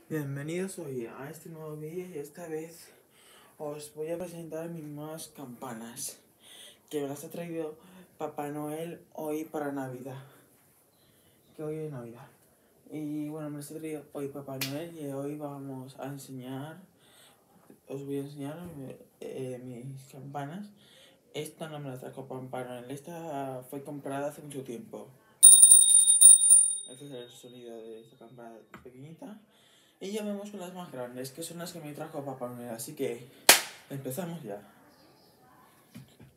Bienvenidos hoy a este nuevo vídeo y esta vez os voy a presentar mis nuevas campanas que me las ha traído Papá Noel hoy para Navidad, que hoy es Navidad. Y bueno, me las ha traído hoy Papá Noel y hoy vamos a enseñar, os voy a enseñar mis campanas. Esta no me la trajo Papá Noel, esta fue comprada hace mucho tiempo. Este es el sonido de esta campana pequeñita. Y ya vamos con las más grandes, que son las que me trajo Papá Noel, así que empezamos ya.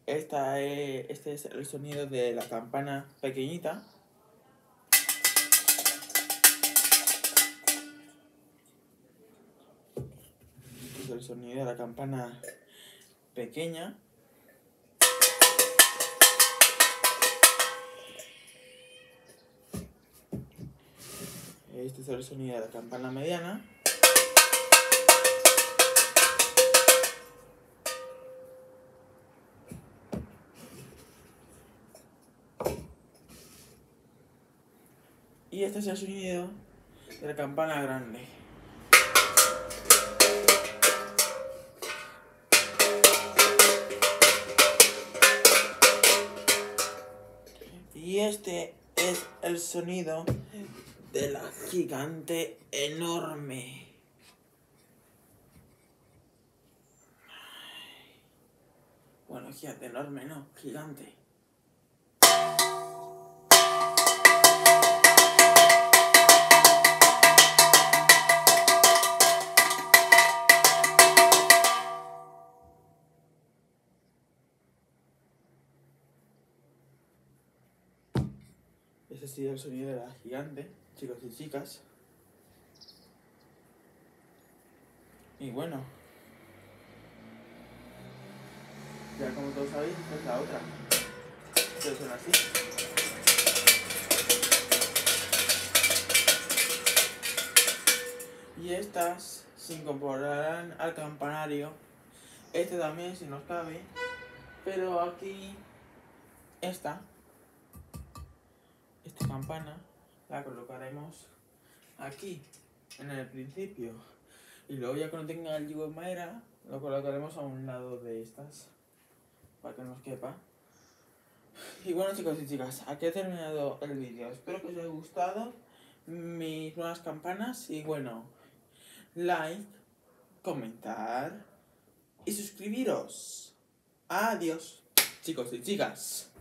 Este es el sonido de la campana pequeñita. Este es el sonido de la campana pequeña. Este es el sonido de la campana mediana. Y este es el sonido de la campana grande. Y este es el sonido de la gigante enorme. Bueno, gigante enorme, no, gigante. Ese ha sido el sonido de la gigante, chicos y chicas. Y bueno, ya como todos sabéis, esta es la otra. Que son así. Y estas se incorporarán al campanario. Este también, si nos cabe. Pero aquí, esta campana la colocaremos aquí, en el principio. Y luego ya cuando tenga el yugo de madera, lo colocaremos a un lado de estas, para que nos quepa. Y bueno, chicos y chicas, aquí he terminado el vídeo. Espero que os haya gustado mis nuevas campanas. Y bueno, like, comentar y suscribiros. Adiós, chicos y chicas.